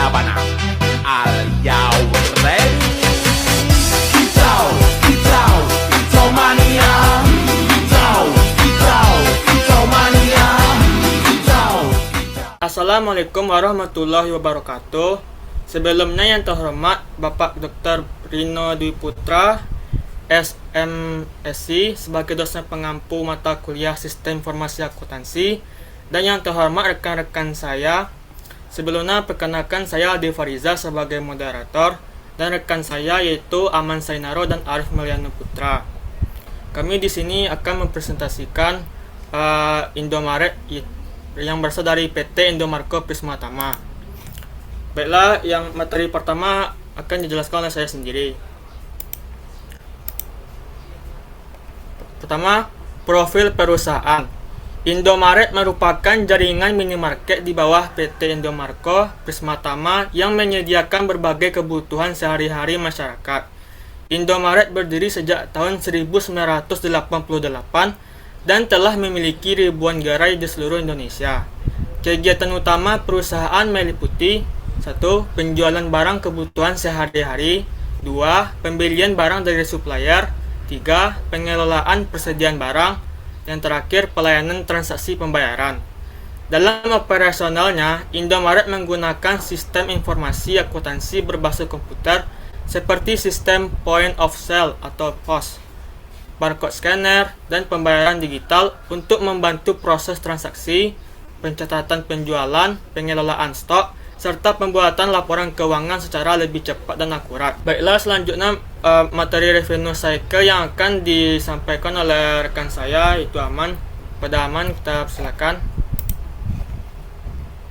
Sabana. Are you ready? Kicau, kicau, kicau mania. Kicau, kicau, kicau mania. Kicau, kicau. Assalamualaikum warahmatullahi wabarakatuh. Sebelumnya yang terhormat Bapak Dr. Rino Dwi Putra, SMSI sebagai dosen pengampu mata kuliah Sistem Informasi Akuntansi, dan yang terhormat rekan-rekan saya. Sebelumnya perkenalkan saya Adi Fariza sebagai moderator dan rekan saya yaitu Aman Sainaro dan Arif Meliano Putra. Kami di sini akan mempresentasikan Indomaret yang berasal dari PT Indomarko Prismatama. Baiklah, yang materi pertama akan dijelaskan oleh saya sendiri. Pertama, profil perusahaan. Indomaret merupakan jaringan minimarket di bawah PT Indomarko Prismatama yang menyediakan berbagai kebutuhan sehari-hari masyarakat. Indomaret berdiri sejak tahun 1988 dan telah memiliki ribuan gerai di seluruh Indonesia. Kegiatan utama perusahaan meliputi 1. Penjualan barang kebutuhan sehari-hari. 2. Pembelian barang dari supplier. 3. Pengelolaan persediaan barang. Yang terakhir, pelayanan transaksi pembayaran. Dalam operasionalnya, Indomaret menggunakan sistem informasi akuntansi berbasis komputer seperti sistem point of sale atau POS, barcode scanner, dan pembayaran digital untuk membantu proses transaksi, pencatatan penjualan, pengelolaan stok, serta pembuatan laporan keuangan secara lebih cepat dan akurat. Baiklah, selanjutnya materi revenue cycle yang akan disampaikan oleh rekan saya, itu Aman. Pada Aman, kita silakan.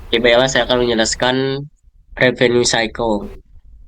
Oke, baiklah, saya akan menjelaskan revenue cycle.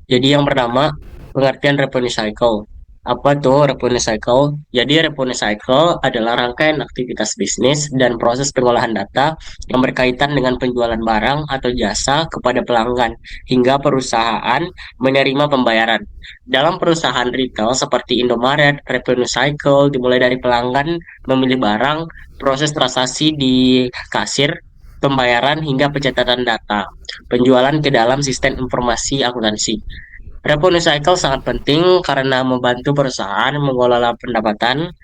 Jadi yang pertama, pengertian revenue cycle. Apa tuh revenue cycle? Jadi revenue cycle adalah rangkaian aktivitas bisnis dan proses pengolahan data yang berkaitan dengan penjualan barang atau jasa kepada pelanggan hingga perusahaan menerima pembayaran. Dalam perusahaan retail seperti Indomaret, revenue cycle dimulai dari pelanggan memilih barang, proses transaksi di kasir, pembayaran hingga pencatatan data, penjualan ke dalam sistem informasi akuntansi. Revenue cycle sangat penting karena membantu perusahaan mengelola pendapatan,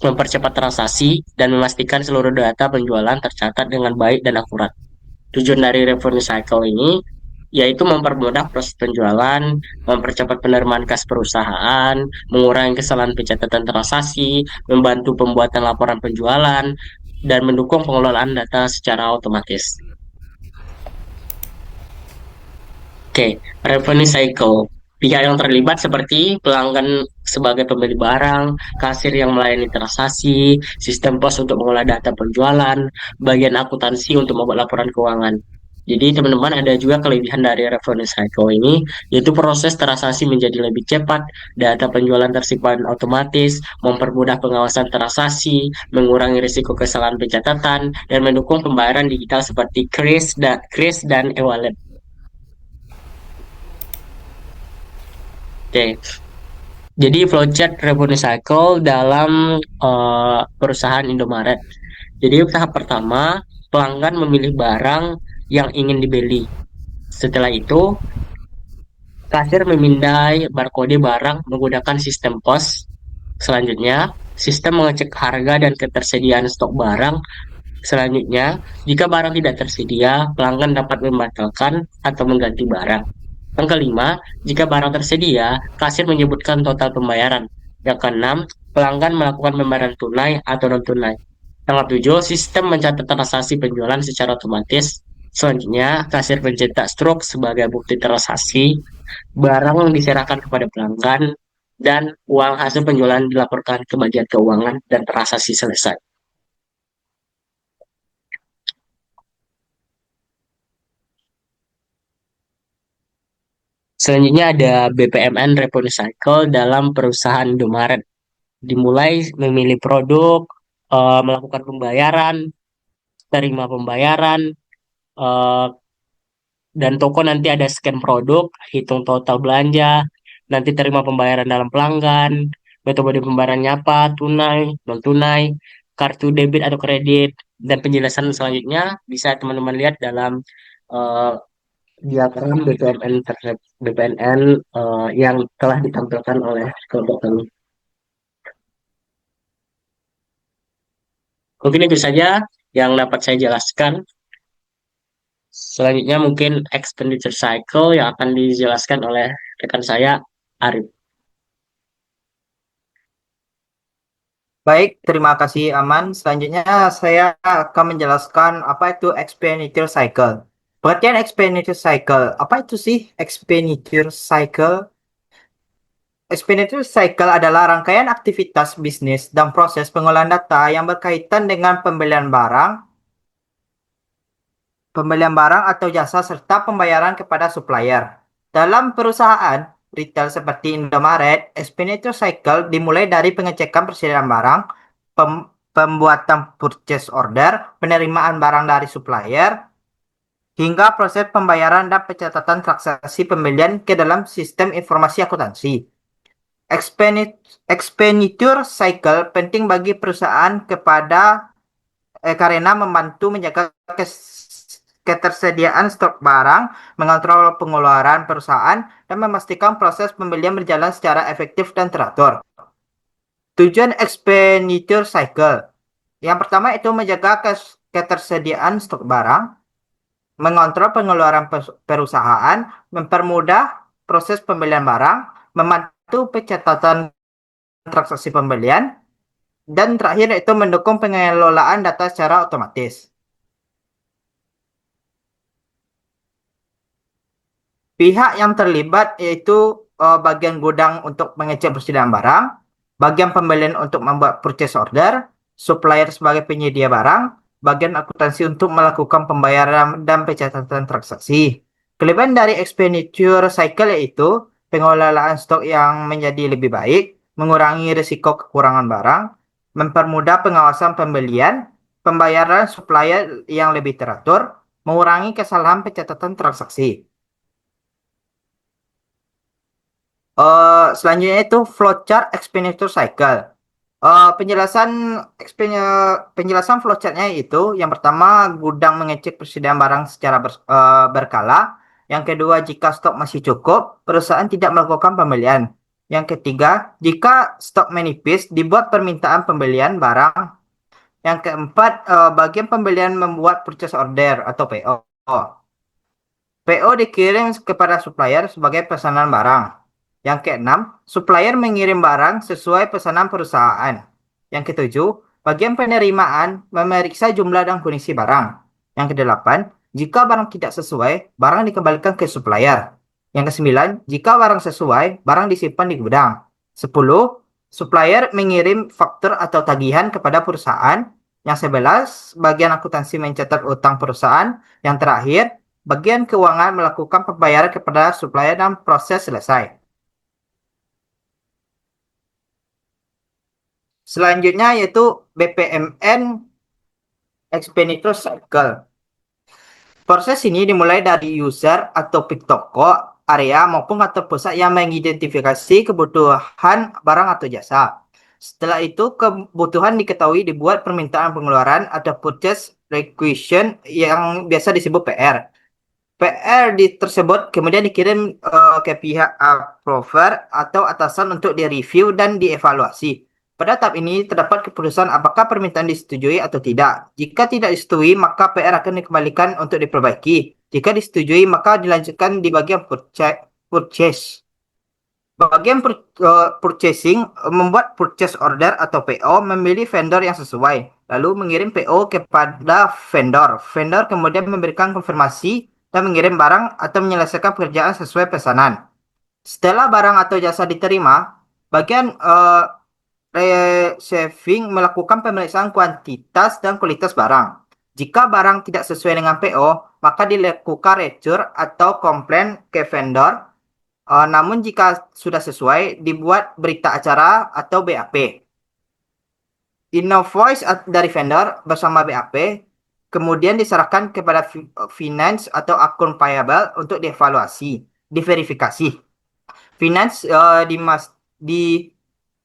mempercepat transaksi, dan memastikan seluruh data penjualan tercatat dengan baik dan akurat. Tujuan dari revenue cycle ini yaitu mempermudah proses penjualan, mempercepat penerimaan kas perusahaan, mengurangi kesalahan pencatatan transaksi, membantu pembuatan laporan penjualan, dan mendukung pengelolaan data secara otomatis. Oke, revenue cycle. Pihak yang terlibat seperti pelanggan sebagai pembeli barang, kasir yang melayani transaksi, sistem pos untuk mengolah data penjualan, bagian akuntansi untuk membuat laporan keuangan. Jadi teman-teman, ada juga kelebihan dari revenue cycle ini, yaitu proses transaksi menjadi lebih cepat, data penjualan tersimpan otomatis, mempermudah pengawasan transaksi, mengurangi risiko kesalahan pencatatan, dan mendukung pembayaran digital seperti kris dan e-wallet. Oke, jadi flowchart revenue cycle dalam perusahaan Indomaret. Jadi tahap pertama, pelanggan memilih barang yang ingin dibeli. Setelah itu, kasir memindai barcode barang menggunakan sistem POS. Selanjutnya, sistem mengecek harga dan ketersediaan stok barang. Selanjutnya, jika barang tidak tersedia, pelanggan dapat membatalkan atau mengganti barang. Yang kelima, jika barang tersedia, kasir menyebutkan total pembayaran. Yang keenam, pelanggan melakukan pembayaran tunai atau non-tunai. Yang ketujuh, sistem mencatat transaksi penjualan secara otomatis. Selanjutnya, kasir mencetak struk sebagai bukti transaksi, barang diserahkan kepada pelanggan, dan uang hasil penjualan dilaporkan ke bagian keuangan dan transaksi selesai. Selanjutnya ada BPMN revenue cycle dalam perusahaan Indomaret. Dimulai memilih produk, melakukan pembayaran, terima pembayaran, eh, dan toko nanti ada scan produk, hitung total belanja, nanti terima pembayaran dalam pelanggan, metode pembayarannya apa, tunai, non tunai, kartu debit atau kredit, dan penjelasan selanjutnya bisa teman-teman lihat dalam eh, diagram BPNN yang telah ditampilkan oleh kelompok kami. Mungkin itu saja yang dapat saya jelaskan. Selanjutnya mungkin expenditure cycle yang akan dijelaskan oleh rekan saya, Arif. Baik, terima kasih Aman. Selanjutnya saya akan menjelaskan apa itu expenditure cycle. Pengertian expenditure cycle, apa itu sih expenditure cycle? Expenditure cycle adalah rangkaian aktivitas bisnis dan proses pengolahan data yang berkaitan dengan pembelian barang atau jasa serta pembayaran kepada supplier. Dalam perusahaan retail seperti Indomaret, expenditure cycle dimulai dari pengecekan persediaan barang, pembuatan purchase order, penerimaan barang dari supplier, hingga proses pembayaran dan pencatatan transaksi pembelian ke dalam sistem informasi akuntansi. Expenditure cycle penting bagi perusahaan karena membantu menjaga ketersediaan stok barang, mengontrol pengeluaran perusahaan, dan memastikan proses pembelian berjalan secara efektif dan teratur. Tujuan expenditure cycle. Yang pertama itu menjaga ketersediaan stok barang, mengontrol pengeluaran perusahaan, mempermudah proses pembelian barang, membantu pencatatan transaksi pembelian, dan terakhir itu mendukung pengelolaan data secara otomatis. Pihak yang terlibat yaitu bagian gudang untuk mengecek persediaan barang, bagian pembelian untuk membuat purchase order, supplier sebagai penyedia barang, bagian akuntansi untuk melakukan pembayaran dan pencatatan transaksi. Kelebihan dari expenditure cycle yaitu pengelolaan stok yang menjadi lebih baik, mengurangi risiko kekurangan barang, mempermudah pengawasan pembelian, pembayaran supplier yang lebih teratur, mengurangi kesalahan pencatatan transaksi. Selanjutnya itu flowchart expenditure cycle. Penjelasan flowchartnya itu yang pertama gudang mengecek persediaan barang secara berkala. Yang kedua, jika stok masih cukup, perusahaan tidak melakukan pembelian. Yang ketiga, jika stok menipis, dibuat permintaan pembelian barang. Yang keempat, bagian pembelian membuat purchase order atau PO. PO dikirim kepada supplier sebagai pesanan barang. Yang keenam, supplier mengirim barang sesuai pesanan perusahaan. Yang ketujuh, bagian penerimaan memeriksa jumlah dan kondisi barang. Yang kedelapan, jika barang tidak sesuai, barang dikembalikan ke supplier. Yang kesembilan, jika barang sesuai, barang disimpan di gudang. 10. Supplier mengirim faktur atau tagihan kepada perusahaan. Yang 11, bagian akuntansi mencatat utang perusahaan. Yang terakhir, bagian keuangan melakukan pembayaran kepada supplier dan proses selesai. Selanjutnya yaitu BPMN Expenditure Cycle. Proses ini dimulai dari user atau pik toko, area maupun kantor pusat yang mengidentifikasi kebutuhan barang atau jasa. Setelah itu kebutuhan diketahui dibuat permintaan pengeluaran atau purchase requisition yang biasa disebut PR. PR tersebut kemudian dikirim ke pihak approver atau atasan untuk direview dan dievaluasi. Pada tahap ini terdapat keputusan apakah permintaan disetujui atau tidak. Jika tidak disetujui, maka PR akan dikembalikan untuk diperbaiki. Jika disetujui, maka dilanjutkan di bagian purchase. Bagian purchasing membuat purchase order atau PO, memilih vendor yang sesuai, lalu mengirim PO kepada vendor. Vendor kemudian memberikan konfirmasi dan mengirim barang atau menyelesaikan pekerjaan sesuai pesanan. Setelah barang atau jasa diterima, bagian receiving melakukan pemeriksaan kuantitas dan kualitas barang. Jika barang tidak sesuai dengan PO, maka dilakukan return atau komplain ke vendor. Namun jika sudah sesuai, dibuat berita acara atau BAP. Invoice dari vendor bersama BAP kemudian diserahkan kepada finance atau akun payable untuk dievaluasi, diverifikasi. Finance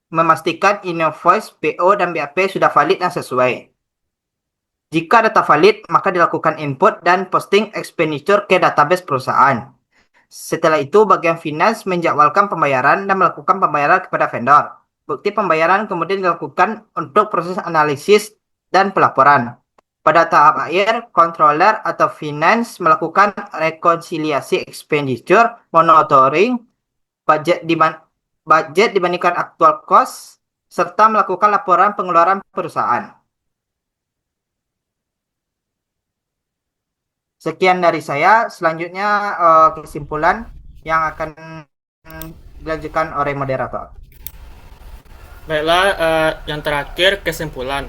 memastikan invoice, PO, dan BAP sudah valid dan sesuai. Jika data valid, maka dilakukan input dan posting expenditure ke database perusahaan. Setelah itu, bagian finance menjadwalkan pembayaran dan melakukan pembayaran kepada vendor. Bukti pembayaran kemudian dilakukan untuk proses analisis dan pelaporan. Pada tahap akhir, controller atau finance melakukan rekonsiliasi expenditure, monitoring, budget dibandingkan actual cost, serta melakukan laporan pengeluaran perusahaan. Sekian dari saya. Selanjutnya kesimpulan yang akan dilanjutkan oleh moderator. Baiklah, yang terakhir kesimpulan.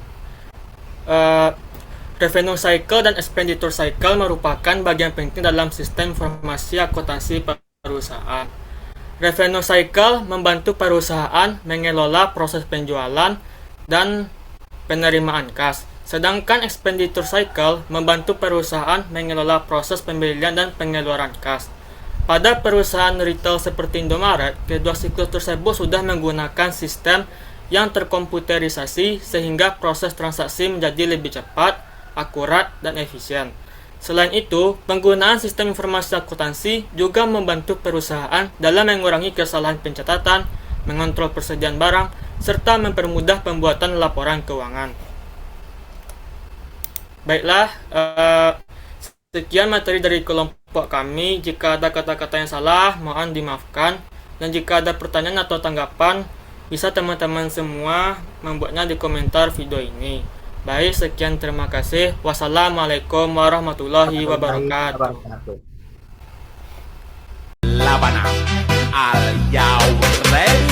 Revenue cycle dan expenditure cycle merupakan bagian penting dalam sistem informasi akuntansi perusahaan. Revenue cycle membantu perusahaan mengelola proses penjualan dan penerimaan kas. Sedangkan expenditure cycle membantu perusahaan mengelola proses pembelian dan pengeluaran kas. Pada perusahaan retail seperti Indomaret, kedua siklus tersebut sudah menggunakan sistem yang terkomputerisasi sehingga proses transaksi menjadi lebih cepat, akurat, dan efisien. Selain itu, penggunaan sistem informasi akuntansi juga membantu perusahaan dalam mengurangi kesalahan pencatatan, mengontrol persediaan barang, serta mempermudah pembuatan laporan keuangan. Baiklah, sekian materi dari kelompok kami. Jika ada kata-kata yang salah, mohon dimaafkan. Dan jika ada pertanyaan atau tanggapan, bisa teman-teman semua membuatnya di komentar video ini. Baik, sekian, terima kasih. Wassalamualaikum warahmatullahi wabarakatuh. Labana, are you ready?